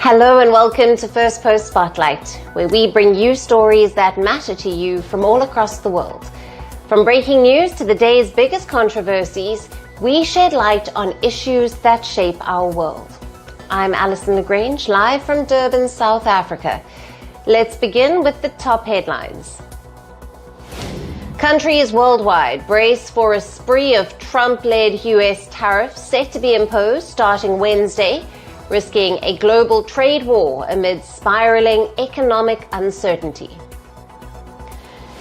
Hello and welcome to Firstpost Spotlight, where we bring you stories that matter to you from all across the world. From breaking news to the day's biggest controversies, we shed light on issues that shape our world. I'm Alison Lagrange, live from Durban, South Africa. Let's begin with the top headlines. Countries worldwide brace for a spree of Trump-led US tariffs set to be imposed starting Wednesday, risking a global trade war amid spiraling economic uncertainty.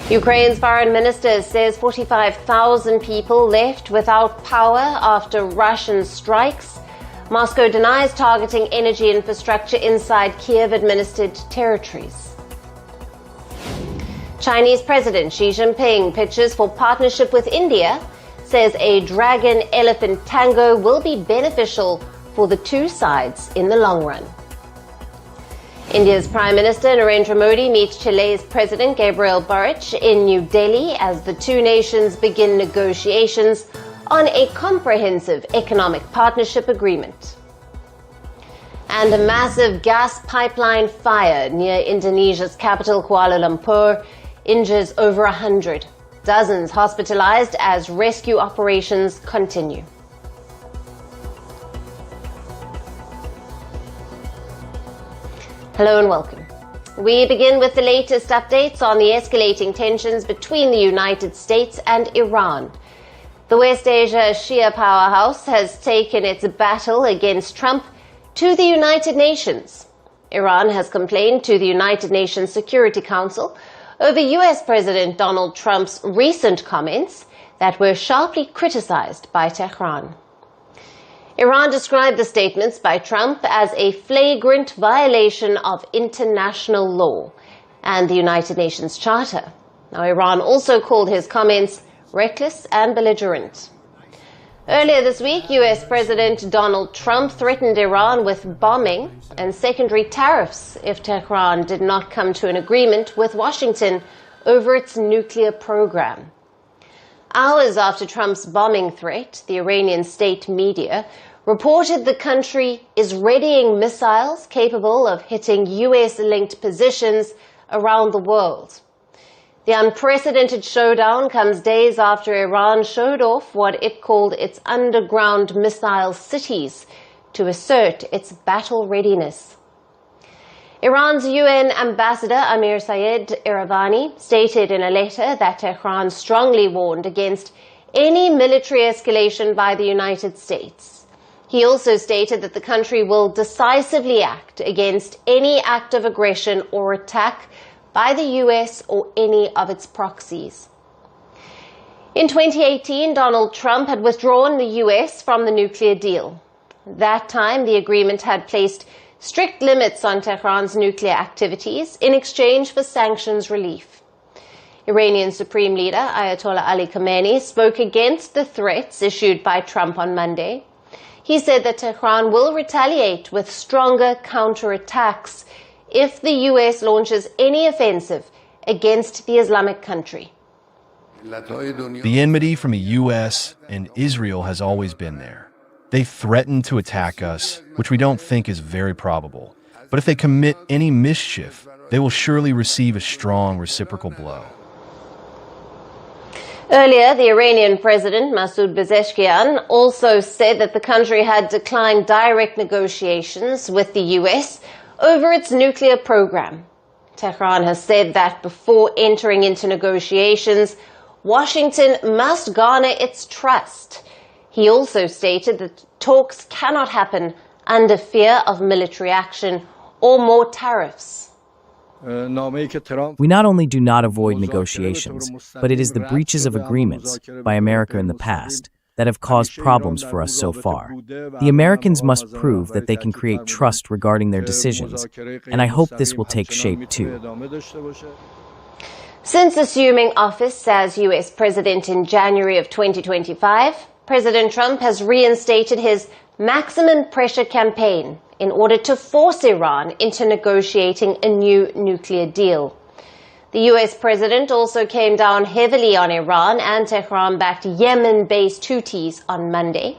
Ukraine's foreign minister says 45,000 people left without power after Russian strikes. Moscow denies targeting energy infrastructure inside Kiev-administered territories. Chinese President Xi Jinping pitches for partnership with India, says a dragon-elephant tango will be beneficial for the two sides in the long run. India's Prime Minister Narendra Modi meets Chile's President Gabriel Boric in New Delhi as the two nations begin negotiations on a comprehensive economic partnership agreement. And a massive gas pipeline fire near Indonesia's capital Kuala Lumpur injures over 100. Dozens hospitalized as rescue operations continue. Hello and welcome. We begin with the latest updates on the escalating tensions between the United States and Iran. The West Asia Shia powerhouse has taken its battle against Trump to the United Nations. Iran has complained to the United Nations Security Council over US President Donald Trump's recent comments that were sharply criticized by Tehran. Iran described the statements by Trump as a flagrant violation of international law and the United Nations Charter. Now, Iran also called his comments reckless and belligerent. Earlier this week, US President Donald Trump threatened Iran with bombing and secondary tariffs if Tehran did not come to an agreement with Washington over its nuclear program. Hours after Trump's bombing threat, the Iranian state media reported the country is readying missiles capable of hitting US-linked positions around the world. The unprecedented showdown comes days after Iran showed off what it called its underground missile cities to assert its battle readiness. Iran's UN ambassador Amir Sayed Iravani stated in a letter that Tehran strongly warned against any military escalation by the United States. He also stated that the country will decisively act against any act of aggression or attack by the US or any of its proxies. In 2018, Donald Trump had withdrawn the US from the nuclear deal. At that time, the agreement had placed strict limits on Tehran's nuclear activities in exchange for sanctions relief. Iranian Supreme Leader Ayatollah Ali Khamenei spoke against the threats issued by Trump on Monday. He said that Tehran will retaliate with stronger counterattacks if the US launches any offensive against the Islamic country. The enmity from the US and Israel has always been there. They threaten to attack us, which we don't think is very probable. But if they commit any mischief, they will surely receive a strong reciprocal blow. Earlier, the Iranian President Masoud Pezeshkian also said that the country had declined direct negotiations with the US over its nuclear program. Tehran has said that before entering into negotiations, Washington must garner its trust. He also stated that talks cannot happen under fear of military action or more tariffs. We not only do not avoid negotiations, but it is the breaches of agreements by America in the past that have caused problems for us so far. The Americans must prove that they can create trust regarding their decisions, and I hope this will take shape too. Since assuming office as US President in January of 2025, President Trump has reinstated his maximum pressure campaign in order to force Iran into negotiating a new nuclear deal. The US president also came down heavily on Iran and Tehran-backed Yemen-based Houthis on Monday.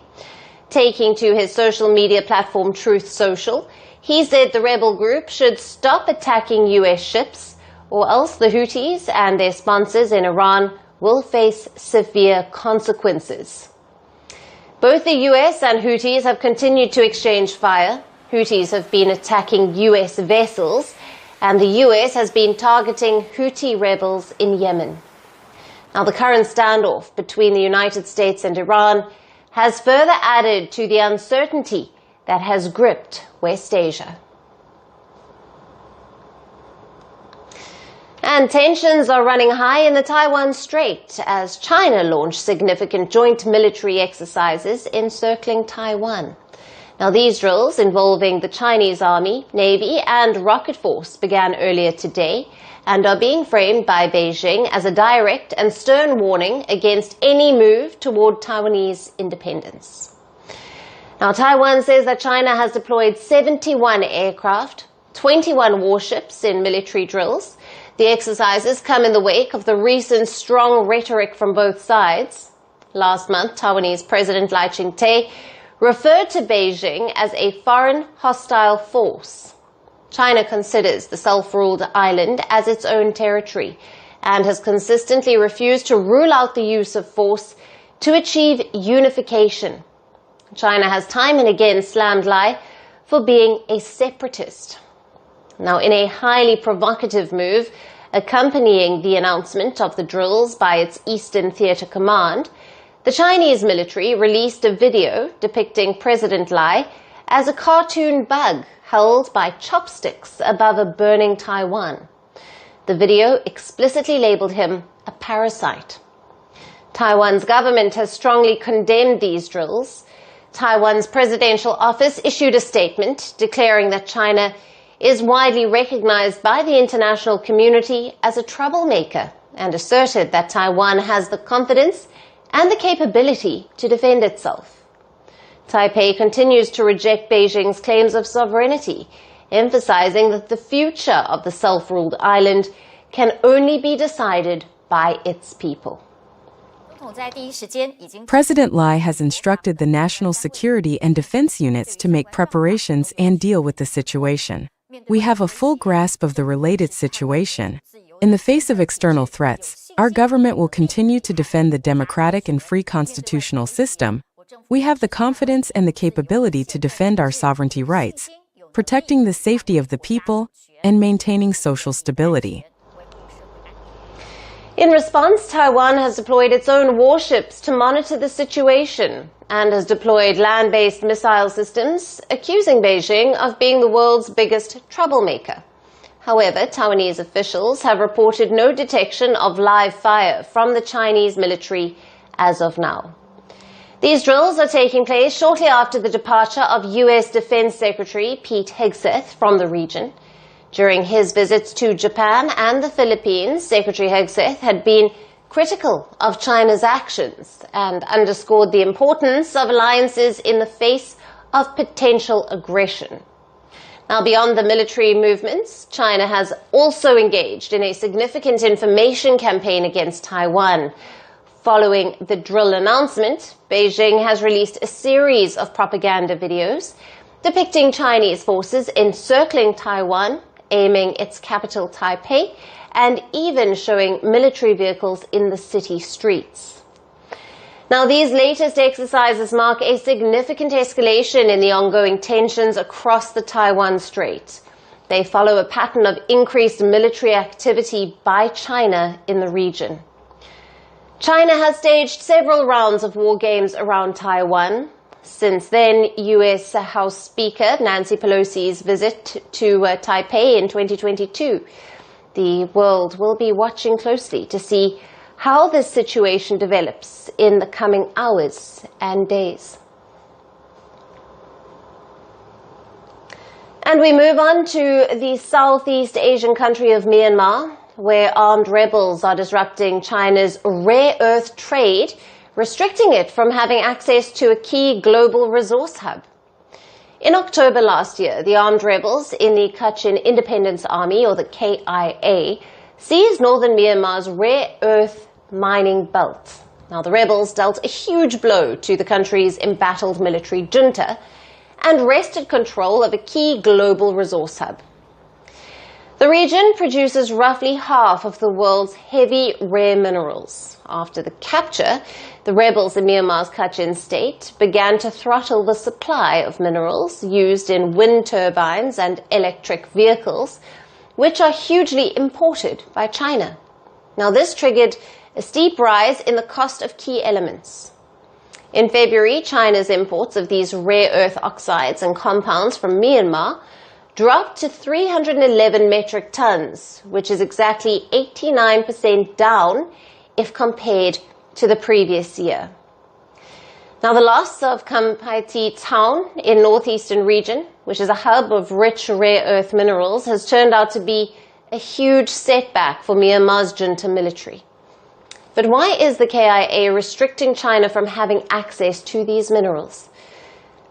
Taking to his social media platform Truth Social, He said the rebel group should stop attacking US ships, or else the Houthis and their sponsors in Iran will face severe consequences. Both the US and Houthis have continued to exchange fire. Houthis have been attacking US vessels, and the US has been targeting Houthi rebels in Yemen. Now, the current standoff between the United States and Iran has further added to the uncertainty that has gripped West Asia. And tensions are running high in the Taiwan Strait as China launched significant joint military exercises encircling Taiwan. Now, these drills involving the Chinese Army, Navy and Rocket Force began earlier today and are being framed by Beijing as a direct and stern warning against any move toward Taiwanese independence. Now, Taiwan says that China has deployed 71 aircraft, 21 warships in military drills. The exercises come in the wake of the recent strong rhetoric from both sides. Last month, Taiwanese President Lai Ching-te referred to Beijing as a foreign hostile force. China considers the self-ruled island as its own territory and has consistently refused to rule out the use of force to achieve unification. China has time and again slammed Lai for being a separatist. Now, in a highly provocative move accompanying the announcement of the drills by its Eastern Theater Command, the Chinese military released a video depicting President Lai as a cartoon bug held by chopsticks above a burning Taiwan. The video explicitly labeled him a parasite. Taiwan's government has strongly condemned these drills. Taiwan's presidential office issued a statement declaring that China is widely recognized by the international community as a troublemaker and asserted that Taiwan has the confidence and the capability to defend itself. Taipei continues to reject Beijing's claims of sovereignty, emphasizing that the future of the self-ruled island can only be decided by its people. President Lai has instructed the national security and defense units to make preparations and deal with the situation. We have a full grasp of the related situation. In the face of external threats, our government will continue to defend the democratic and free constitutional system. We have the confidence and the capability to defend our sovereignty rights, protecting the safety of the people, and maintaining social stability. In response, Taiwan has deployed its own warships to monitor the situation and has deployed land-based missile systems, accusing Beijing of being the world's biggest troublemaker. However, Taiwanese officials have reported no detection of live fire from the Chinese military as of now. These drills are taking place shortly after the departure of U.S. Defense Secretary Pete Hegseth from the region. During his visits to Japan and the Philippines, Secretary Hegseth had been critical of China's actions and underscored the importance of alliances in the face of potential aggression. Now, beyond the military movements, China has also engaged in a significant information campaign against Taiwan. Following the drill announcement, Beijing has released a series of propaganda videos depicting Chinese forces encircling Taiwan, aiming its capital Taipei, and even showing military vehicles in the city streets. Now, these latest exercises mark a significant escalation in the ongoing tensions across the Taiwan Strait. They follow a pattern of increased military activity by China in the region. China has staged several rounds of war games around Taiwan. Since then, U.S. House Speaker Nancy Pelosi's visit to Taipei in 2022. The world will be watching closely to see how this situation develops in the coming hours and days. And we move on to the Southeast Asian country of Myanmar, where armed rebels are disrupting China's rare earth trade, restricting it from having access to a key global resource hub. In October last year, the armed rebels in the Kachin Independence Army, or the KIA, seized northern Myanmar's rare earth mining belt. Now, the rebels dealt a huge blow to the country's embattled military junta and wrested control of a key global resource hub. The region produces roughly half of the world's heavy rare minerals. After the capture, the rebels in Myanmar's Kachin state began to throttle the supply of minerals used in wind turbines and electric vehicles, which are hugely imported by China. Now, this triggered a steep rise in the cost of key elements. In February, China's imports of these rare earth oxides and compounds from Myanmar dropped to 311 metric tons, which is exactly 89% down if compared to the previous year. Now, the loss of Kamphaiti town in northeastern region, which is a hub of rich rare earth minerals, has turned out to be a huge setback for Myanmar's junta military. But why is the KIA restricting China from having access to these minerals?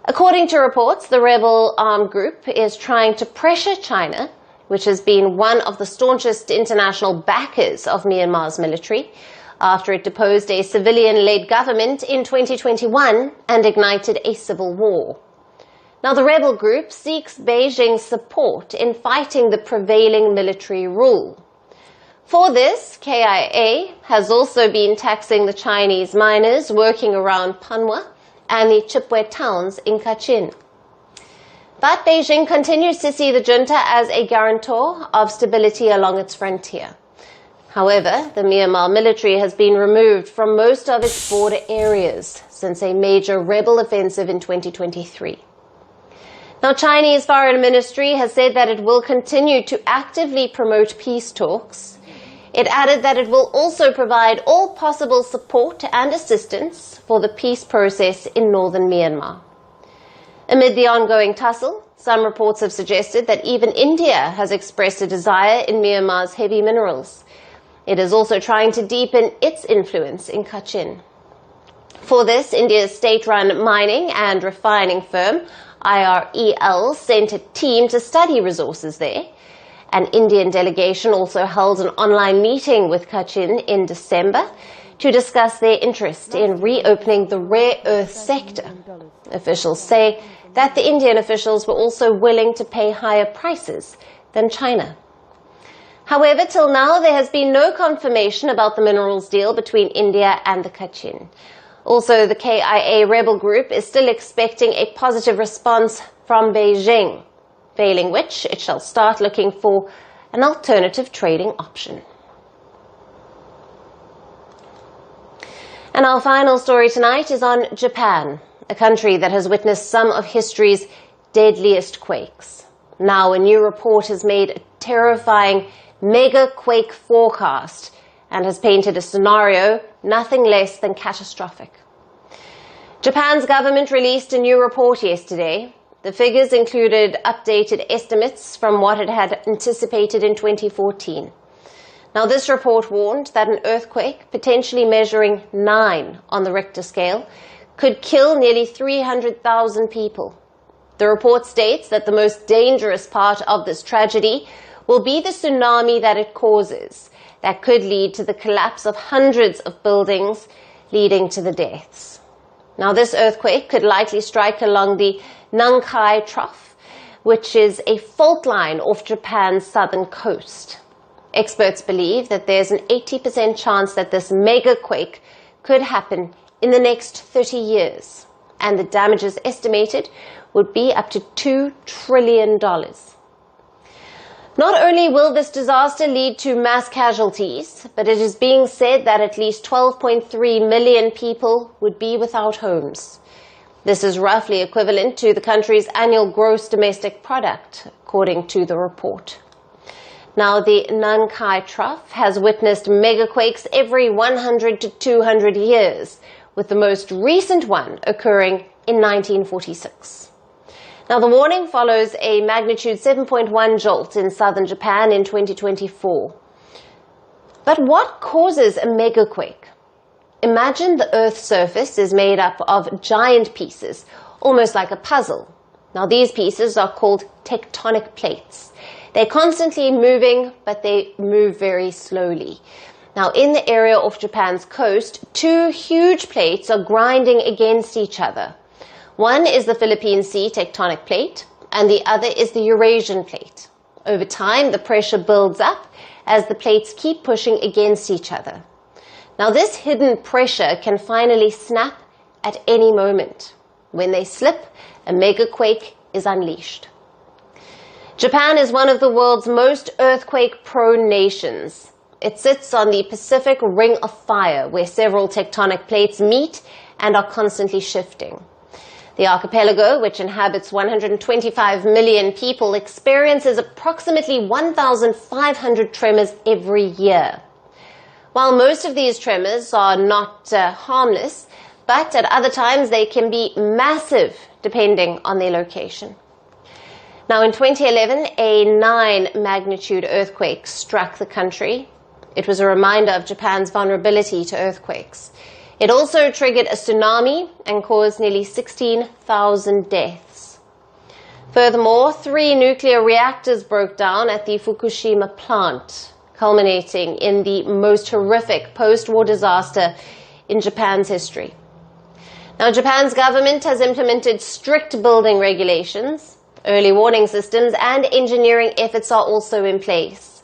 According to reports, the rebel armed group is trying to pressure China, which has been one of the staunchest international backers of Myanmar's military, after it deposed a civilian-led government in 2021 and ignited a civil war. Now, the rebel group seeks Beijing's support in fighting the prevailing military rule. For this, KIA has also been taxing the Chinese miners working around Panwa and the Chipwe towns in Kachin. But Beijing continues to see the junta as a guarantor of stability along its frontier. However, the Myanmar military has been removed from most of its border areas since a major rebel offensive in 2023. Now, Chinese Foreign Ministry has said that it will continue to actively promote peace talks. It added that it will also provide all possible support and assistance for the peace process in northern Myanmar. Amid the ongoing tussle, some reports have suggested that even India has expressed a desire in Myanmar's heavy minerals. It is also trying to deepen its influence in Kachin. For this, India's state-run mining and refining firm, IREL, sent a team to study resources there. An Indian delegation also held an online meeting with Kachin in December to discuss their interest in reopening the rare earth sector. Officials say that the Indian officials were also willing to pay higher prices than China. However, till now, there has been no confirmation about the minerals deal between India and the Kachin. Also, the KIA rebel group is still expecting a positive response from Beijing, failing which it shall start looking for an alternative trading option. And our final story tonight is on Japan, a country that has witnessed some of history's deadliest quakes. Now, a new report has made a terrifying Megaquake forecast and has painted a scenario nothing less than catastrophic. Japan's government released a new report yesterday. The figures included updated estimates from what it had anticipated in 2014. Now, this report warned that an earthquake, potentially measuring 9 on the Richter scale, could kill nearly 300,000 people. The report states that the most dangerous part of this tragedy will be the tsunami that it causes, that could lead to the collapse of hundreds of buildings, leading to the deaths. Now, this earthquake could likely strike along the Nankai Trough, which is a fault line off Japan's southern coast. Experts believe that there's an 80% chance that this megaquake could happen in the next 30 years, and the damages estimated would be up to $2 trillion. Not only will this disaster lead to mass casualties, but it is being said that at least 12.3 million people would be without homes. This is roughly equivalent to the country's annual gross domestic product, according to the report. Now, the Nankai Trough has witnessed megaquakes every 100 to 200 years, with the most recent one occurring in 1946. Now, the warning follows a magnitude 7.1 jolt in southern Japan in 2024. But what causes a megaquake? Imagine the Earth's surface is made up of giant pieces, almost like a puzzle. Now, these pieces are called tectonic plates. They're constantly moving, but they move very slowly. Now, in the area off Japan's coast, 2 huge plates are grinding against each other. One is the Philippine Sea tectonic plate, and the other is the Eurasian plate. Over time, the pressure builds up as the plates keep pushing against each other. Now, this hidden pressure can finally snap at any moment. When they slip, a megaquake is unleashed. Japan is one of the world's most earthquake-prone nations. It sits on the Pacific Ring of Fire, where several tectonic plates meet and are constantly shifting. The archipelago, which inhabits 125 million people, experiences approximately 1,500 tremors every year. While most of these tremors are not harmless, but at other times they can be massive depending on their location. Now, in 2011, a 9-magnitude earthquake struck the country. It was a reminder of Japan's vulnerability to earthquakes. It also triggered a tsunami and caused nearly 16,000 deaths. Furthermore, 3 nuclear reactors broke down at the Fukushima plant, culminating in the most horrific post-war disaster in Japan's history. Now, Japan's government has implemented strict building regulations. Early warning systems and engineering efforts are also in place.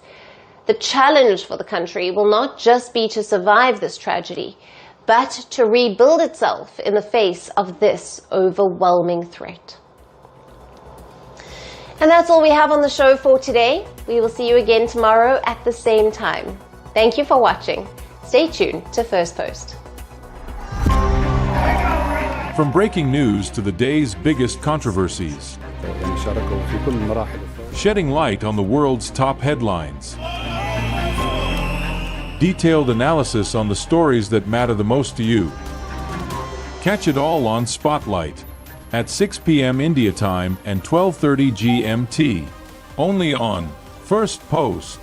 The challenge for the country will not just be to survive this tragedy, but to rebuild itself in the face of this overwhelming threat. And that's all we have on the show for today. We will see you again tomorrow at the same time. Thank you for watching. Stay tuned to Firstpost. From breaking news to the day's biggest controversies, shedding light on the world's top headlines, detailed analysis on the stories that matter the most to you. Catch it all on Spotlight at 6 p.m. India time and 12:30 GMT, only on Firstpost.